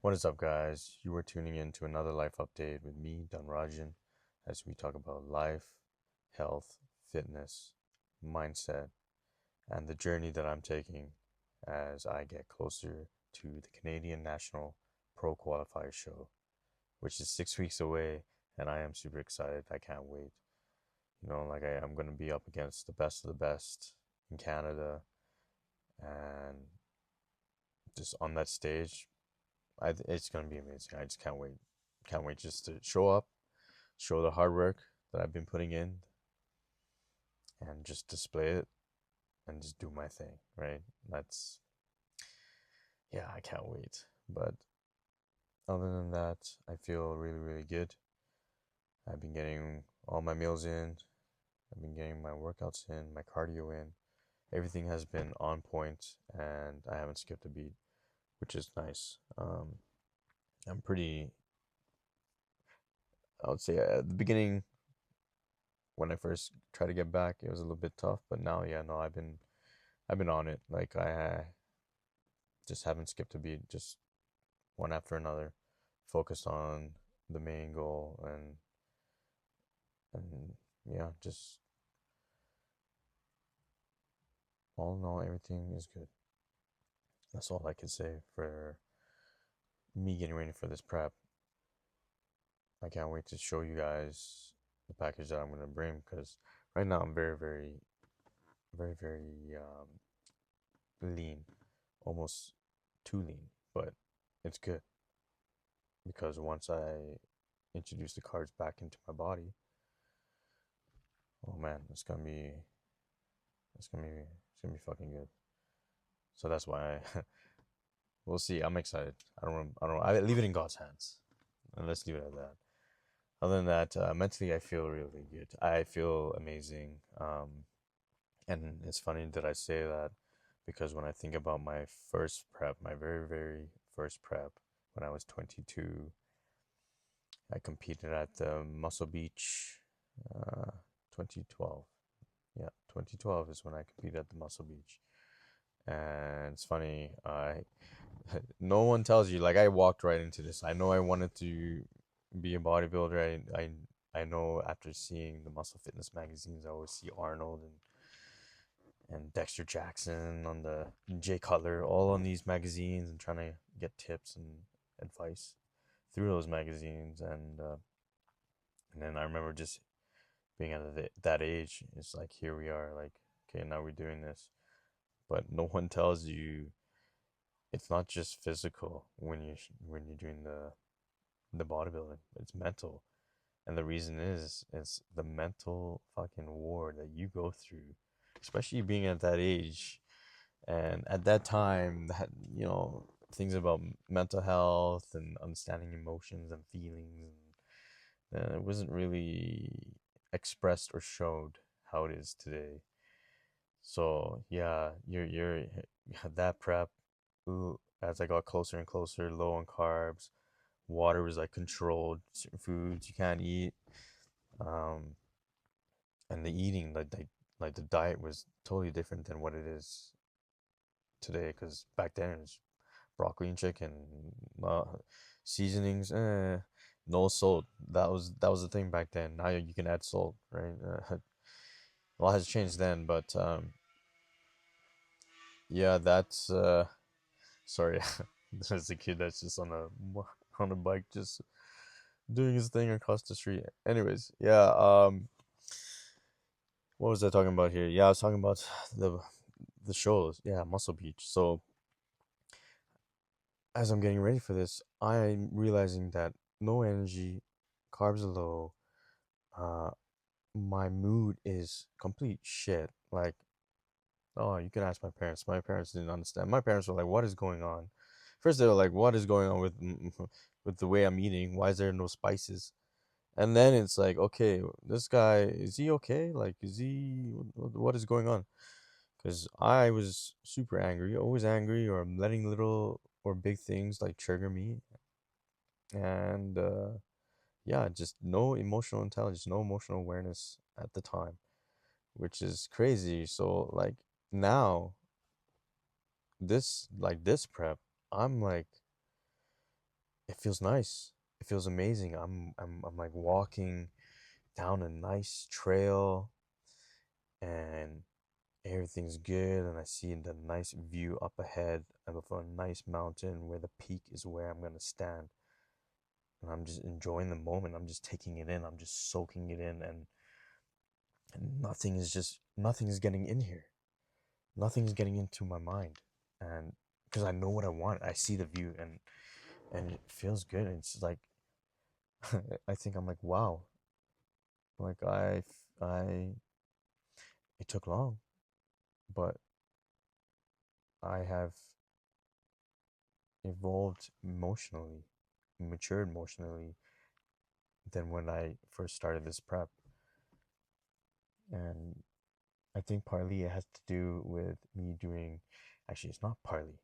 What is up, guys? You are tuning in to another life update with me, Rajan, as we talk about life, health, fitness, mindset, and the journey that I'm taking as I get closer to the Canadian National Pro Qualifier Show, which is 6 weeks away, and I am super excited. I can't wait. I'm going to be up against the best of the best in Canada, and just on that stage, it's gonna be amazing. I just can't wait. Can't wait just to show up, show the hard work that I've been putting in, and just display it and just do my thing. Right? That's yeah. I can't wait. But other than that, I feel really really good. I've been getting all my meals in. I've been getting my workouts in, my cardio in. Everything has been on point, and I haven't skipped a beat, which is nice. I'm pretty. I would say at the beginning, when I first tried to get back, it was a little bit tough. But now, yeah, no, I've been on it. Like I just haven't skipped a beat, just one after another, focused on the main goal, and yeah, just all in all, everything is good. That's all I can say for me getting ready for this prep. I can't wait to show you guys the package that I'm gonna bring because right now I'm very lean, almost too lean, but it's good because once I introduce the carbs back into my body, oh man, it's gonna be fucking good. So that's why we'll see. I'm excited. I leave it in God's hands, and let's leave it at that. Other than that, mentally I feel really good. I feel amazing. And it's funny that I say that because when I think about my first prep, my very very first prep, when I was 22, I competed at the Muscle Beach, 2012. Yeah, 2012 is when I competed at the Muscle Beach. And it's funny, I no one tells you, like, I walked right into this. I know I wanted to be a bodybuilder. I know after seeing the Muscle Fitness magazines, I always see Arnold and Dexter Jackson on the Jay Cutler, all on these magazines, and trying to get tips and advice through those magazines. And then I remember just being at that age. It's like, here we are, like, okay, now we're doing this. But no one tells you it's not just physical when you're doing the bodybuilding. It's mental, and the reason is it's the mental fucking war that you go through, especially being at that age and at that time. That things about mental health and understanding emotions and feelings, and it wasn't really expressed or showed how it is today. So yeah, you're that prep. Ooh, as I got closer and closer, low on carbs, water was like controlled, certain foods you can't eat, um, and the eating like the diet was totally different than what it is today. Because back then it was broccoli and chicken, uh, seasonings, no salt. That was the thing back then. Now you can add salt, right? A lot has changed then, but yeah, that's sorry. There's a kid that's just on a bike, just doing his thing across the street. Anyways, yeah. What was I talking about here? Yeah, I was talking about the shows. Yeah, Muscle Beach. So as I'm getting ready for this, I'm realizing that no energy, carbs are low. Uh, my mood is complete shit. Like, oh, you can ask my parents. My parents didn't understand. My parents were like, "What is going on?" First, they were like, "What is going on with with the way I'm eating? Why is there no spices?" And then it's like, okay, this guy, is he okay? Like, what is going on? Because I was super angry, always angry, or I'm letting little or big things like trigger me. And yeah, just no emotional intelligence, no emotional awareness at the time, which is crazy. So, like, now, this prep, I'm like, it feels nice. It feels amazing. I'm like walking down a nice trail, and everything's good, and I see the nice view up ahead of a nice mountain where the peak is where I'm gonna stand. And I'm just enjoying the moment. I'm just taking it in. I'm just soaking it in, and nothing is getting in here. Nothing is getting into my mind, and because I know what I want, I see the view, and it feels good. It's like I think I'm like, wow, like I it took long, but I have evolved emotionally, matured emotionally than when I first started this prep. And I think partly it has to do with me doing, actually, it's not partly,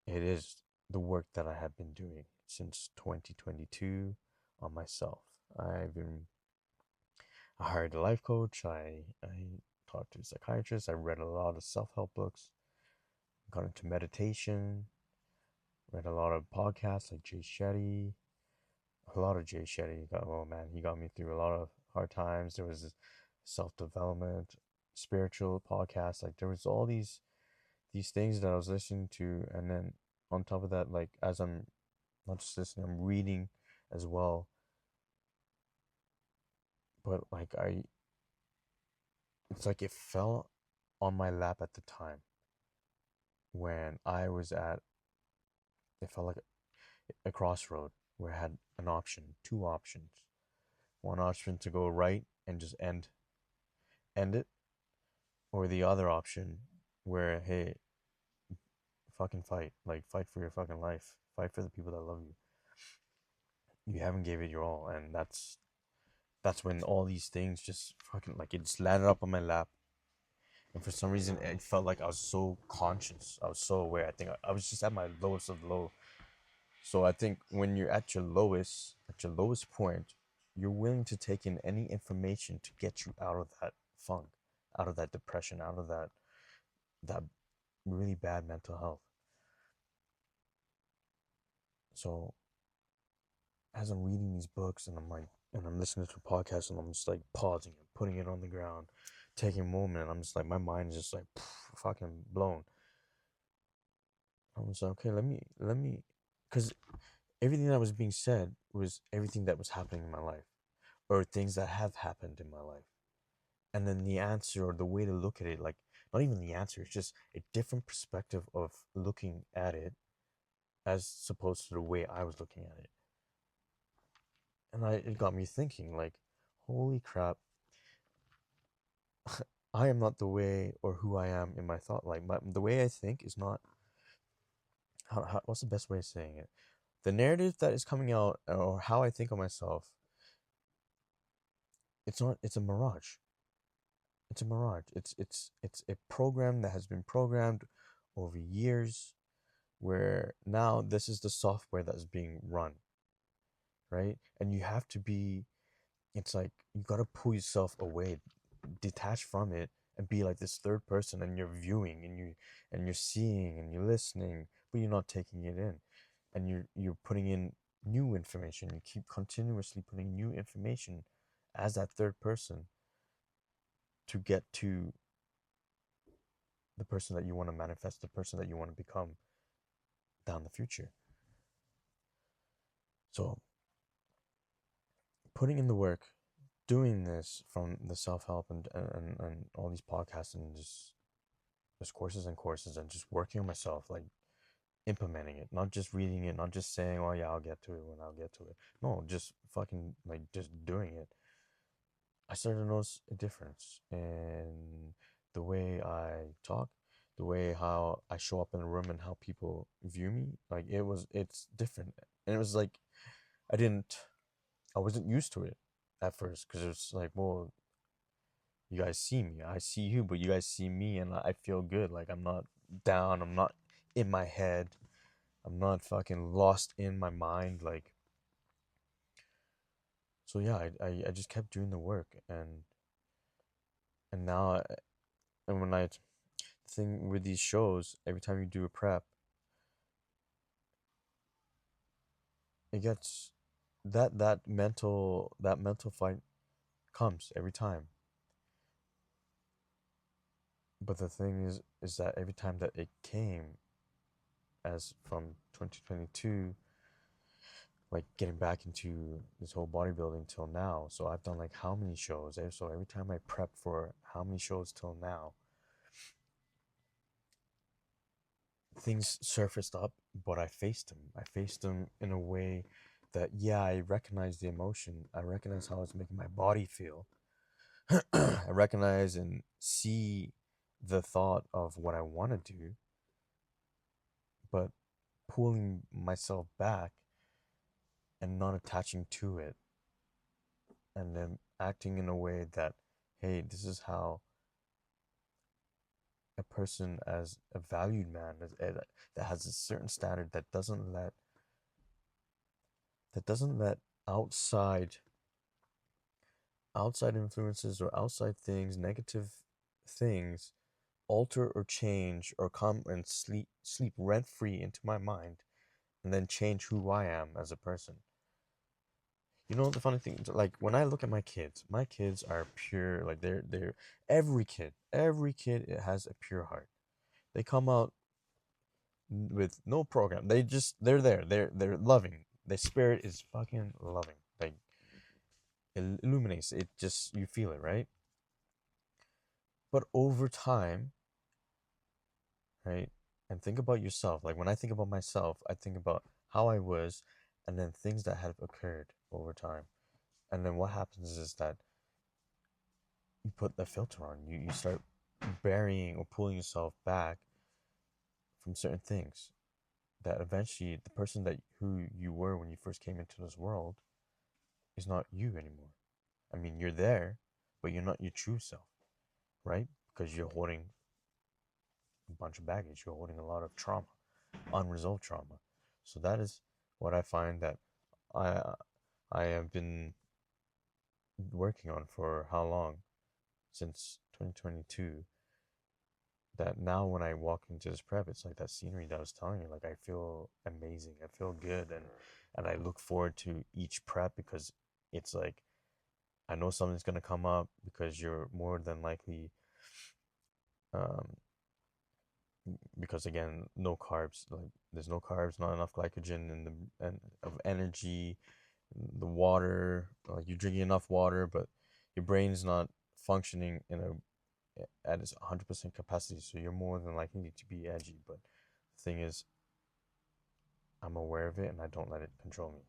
it is the work that I have been doing since 2022 on myself. I hired a life coach, I talked to a psychiatrist, I read a lot of self help books, got into meditation, read a lot of podcasts like Jay Shetty, a lot of Jay Shetty. Oh man, he got me through a lot of hard times. There was this self development, spiritual podcast. Like there was all these things that I was listening to, and then on top of that, like as I'm not just listening, I'm reading as well. But like it's like it fell on my lap at the time when I was at. It felt like a crossroad where I had an option, two options. One option to go right and just end it, or the other option where, hey, fucking fight, like fight for your fucking life, fight for the people that love you. You haven't gave it your all, and that's when all these things just fucking like it just landed up on my lap. And for some reason it felt like I was so conscious, I was so aware. I think I was just at my lowest of low. So I think when you're at your lowest point, you're willing to take in any information to get you out of that funk, out of that depression, out of that really bad mental health. So as I'm reading these books, and I'm listening to a podcast, and I'm just like pausing and putting it on the ground, taking a moment, and I'm just like my mind is just like fucking blown. I'm just like, okay, let me, because everything that was being said was everything that was happening in my life, or things that have happened in my life. And then the answer, or the way to look at it, like not even the answer, it's just a different perspective of looking at it as opposed to the way I was looking at it. And it got me thinking, like, holy crap, I am not the way or who I am in my thought. Like the way I think is not what's the best way of saying it? The narrative that is coming out, or how I think of myself, it's not. It's a mirage. It's a mirage. It's a program that has been programmed over years, where now this is the software that's being run, right? And you have to be. It's like you gotta pull yourself away, detach from it, and be like this third person, and you're viewing, and you're seeing, and you're listening, but you're not taking it in, and you're putting in new information. You keep continuously putting new information as that third person to get to the person that you want to manifest, the person that you want to become down the future. So putting in the work, doing this from the self-help, and all these podcasts, and just courses and courses, and just working on myself, like implementing it, not just reading it, not just saying, oh yeah, I'll get to it when I'll get to it. No, just fucking like just doing it. I started to notice a difference in the way I talk, the way how I show up in a room, and how people view me. Like it's different. And it was like I didn't I wasn't used to it at first, because it's like, well, you guys see me, I see you, but you guys see me, and I feel good. Like I'm not down, I'm not in my head, I'm not fucking lost in my mind. Like, so yeah, I just kept doing the work, and now, and when I, the thing with these shows, every time you do a prep, it gets that mental fight comes every time. But the thing is that every time that it came, as from 2022, like getting back into this whole bodybuilding till now. So I've done like how many shows? So every time I prep for how many shows till now, things surfaced up, but I faced them. I faced them in a way that, yeah, I recognize the emotion. I recognize how it's making my body feel. I recognize and see the thought of what I want to do, but pulling myself back and not attaching to it, and then acting in a way that, hey, this is how a person, as a valued man, that has a certain standard, that doesn't let outside outside influences or outside things, negative things, alter or change or come and sleep rent free into my mind, and then change who I am as a person. You know the funny thing, like when I look at my kids are pure. Like they're every kid it has a pure heart. They come out with no program. They're there. They're loving. Their spirit is fucking loving. Like it illuminates. It just, you feel it, right? But over time, right? And think about yourself. Like when I think about myself, I think about how I was, and then things that have occurred over time. And then what happens is that you put the filter on. You start burying or pulling yourself back from certain things. That eventually the person that who you were when you first came into this world is not you anymore. I mean, you're there, but you're not your true self, right? Because you're holding a bunch of baggage. You're holding a lot of trauma, unresolved trauma. So that is what I find that I I have been working on for how long? Since 2022. That now when I walk into this prep, it's like that scenery that I was telling you. Like I feel amazing. I feel good, and I look forward to each prep, because it's like I know something's gonna come up, because you're more than likely, um, because again, no carbs. Like there's no carbs, not enough glycogen in the and of energy, the water. Like you're drinking enough water, but your brain's not functioning at its 100% capacity. So you're more than likely to be edgy. But the thing is, I'm aware of it and I don't let it control me.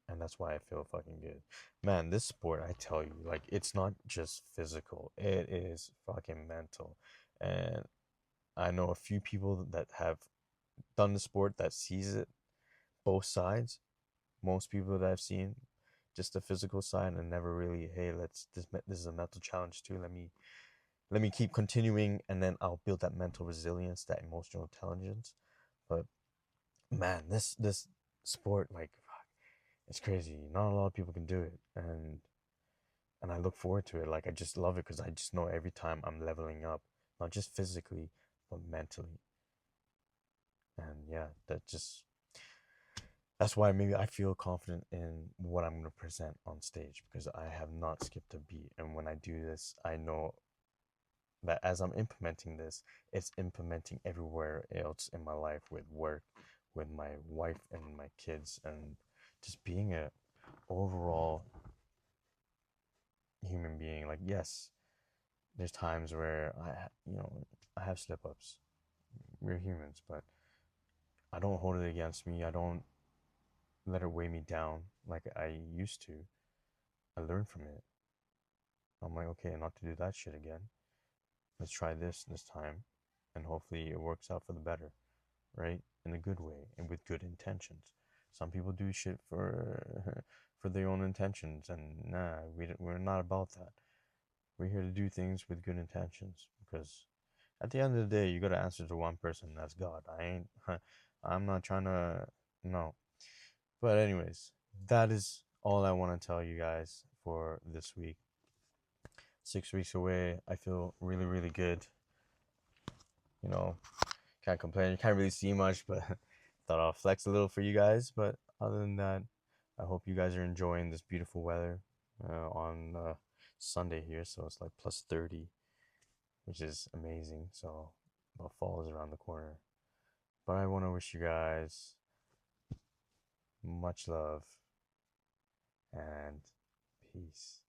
And that's why I feel fucking good. Man, this sport, I tell you, like, it's not just physical, it is fucking mental. And I know a few people that have done the sport that sees it both sides. Most people that I've seen, just the physical side, and never really, hey, this is a mental challenge too. Let me keep continuing, and then I'll build that mental resilience, that emotional intelligence. But man, this sport, like, it's crazy. Not a lot of people can do it, and I look forward to it. Like I just love it because I just know every time I'm leveling up, not just physically but mentally. And yeah, that's why maybe I feel confident in what I'm going to present on stage, because I have not skipped a beat. And when I do this, I know that as I'm implementing this, it's implementing everywhere else in my life, with work, with my wife and my kids, and just being a overall human being. Like yes, there's times where I have slip ups. We're humans, but I don't hold it against me. I don't let it weigh me down like I used to. I learn from it. I'm like, okay, not to do that shit again. Let's try this time, and hopefully it works out for the better, right? In a good way and with good intentions. Some people do shit for for their own intentions, and nah, we're not about that. We're here to do things with good intentions, because at the end of the day, you got to answer to one person, and that's God. I'm not trying to, no. But anyways, that is all I want to tell you guys for this week. 6 weeks away, I feel really, really good. You know, can't complain. You can't really see much, but thought I'll flex a little for you guys. But other than that, I hope you guys are enjoying this beautiful weather on Sunday here. So it's like plus 30, which is amazing. So the fall is around the corner. But I want to wish you guys much love and peace.